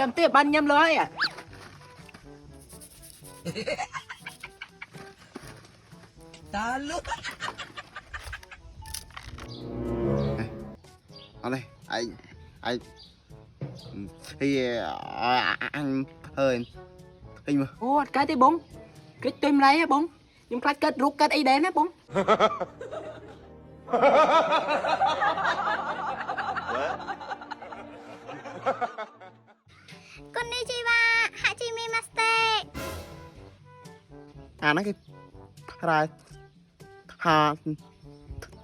ចាំទៀតបានញ៉ាំលើហើយតើលុកអត់ទេឯងthì anh hơi anh mà អូអត់កើតទេបងគេទុយម្ល៉េះហ៎បងខ្ញុំខ្លាចកើតរូបកើតអីដែរណាបងこんにちははじめまして nó cái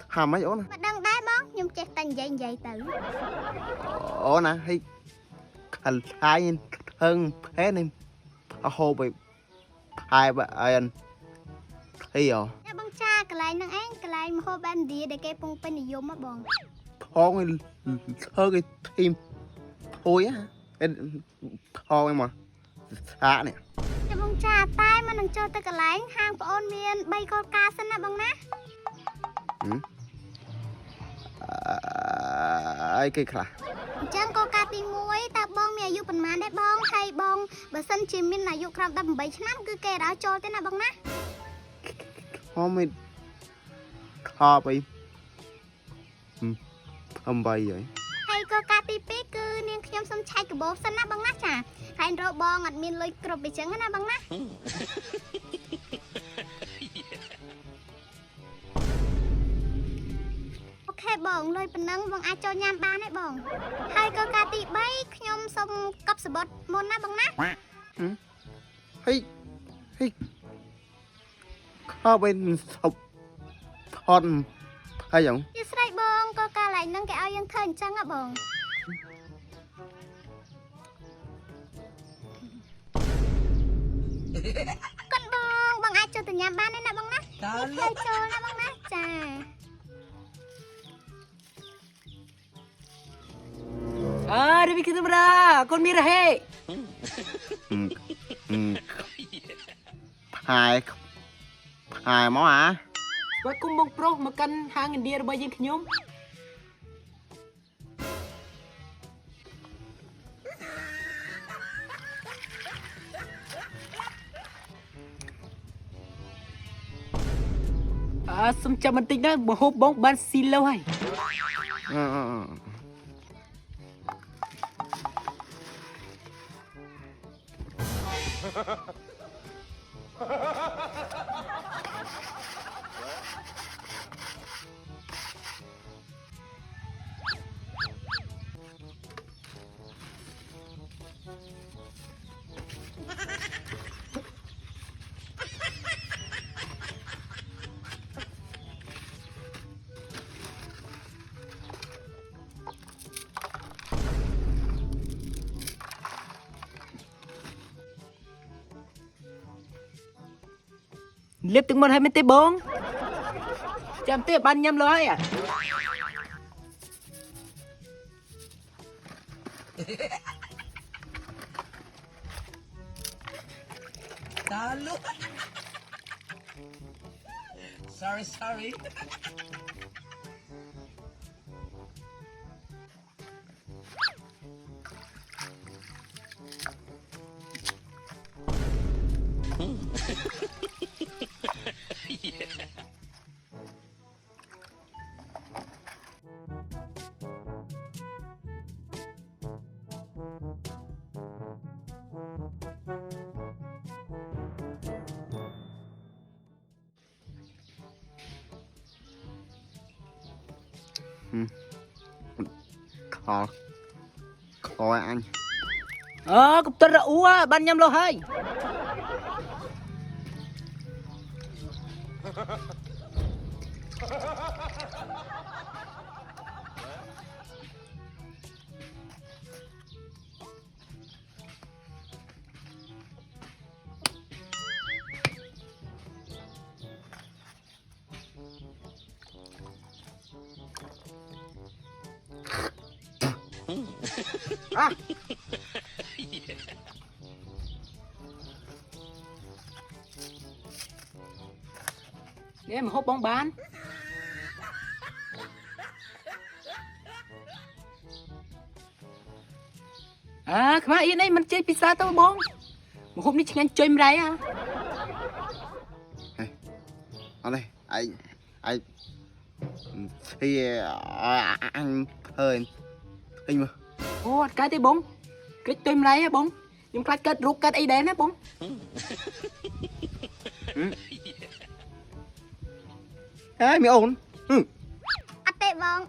hà mấy ổ nè មិនដឹងដែរបងខ្ញុំចេះតែនិយាយទៅ ổ nè hay khẩn thái hơn thế này hồ bị hai bà anh thì rồi អ្នកបងចាកន្លែងហ្នឹងឯងកន្លែងមហោបឥណ្ឌាដែលគេពងពេញនិយមហ៎បង thôi hơi cái thêm thôi á thôi em mà xả nè អ្នកបងចាតែមិននឹងចូលទៅកន្លែងហាងប្អូនមាន3កលការសិនណាបងណា ấy cái khả អញ្ចឹងកលការទី1តើបងមានអាយុប៉ុន្មានដែរបងហើយបងបើសិនជាមានអាយុក្រោម18ឆ្នាំគឺគេឲ្យចូលទេណាបងណា không mới kho bị âm bay vậy ហើយកលការទី2គឺនាងខ្ញុំសុំឆែកកាបូបសិនណាបងណាចាហើយរកបងអត់មានលុយគ្រប់អញ្ចឹងណាបងណា អូខេបងលុយប៉ុណ្ណឹងបងអាចចូលញ៉ាំបានទេបងហើយកលការទី3ខ្ញុំសុំកប់សបុតមុនណាបងណា hay hay kho bên sọc thon hay giống ជាស្រីបងកលការឡើងហ្នឹងគេឲ្យយើងធ្វើអញ្ចឹងហ៎បងកូនបងអាចចូលទៅញ៉ាំបានទេណាបងណា តើលុ ហើយក ចូលណាបងណាចា អើរីវិគသမរាកូនមានរហេ hai món à គាត់គុំបងប្រុសមកកាន់ហាងឥណ្ឌារបស់យើងខ្ញុំ សុំចាំបន្តិចណាមកហូបបងបានស៊ីឡូវហើយ លាបទឹកមុនហើយមែនទេបងចាំទៀតបានញ៉ាំលើហើយ តើលុក sorry Coi anh កុំទិតរអ៊ូបានញ៉ាំលើហើយ នេះមកហូបបងបាន អ ខ្មៅអៀនអីមិនចេះពិសាទៅបងមកហូបនេះឆ្ងាញ់ចុយម្រៃហ៎ เอาเลยไอ้ที่anh hơi hình mà អូអត់កើតទេបងគិតចុយម្រៃហ៎បងខ្ញុំខ្លាចកើតរូបកើតអីដែរណាបង ê mày ổn អត់ទេបង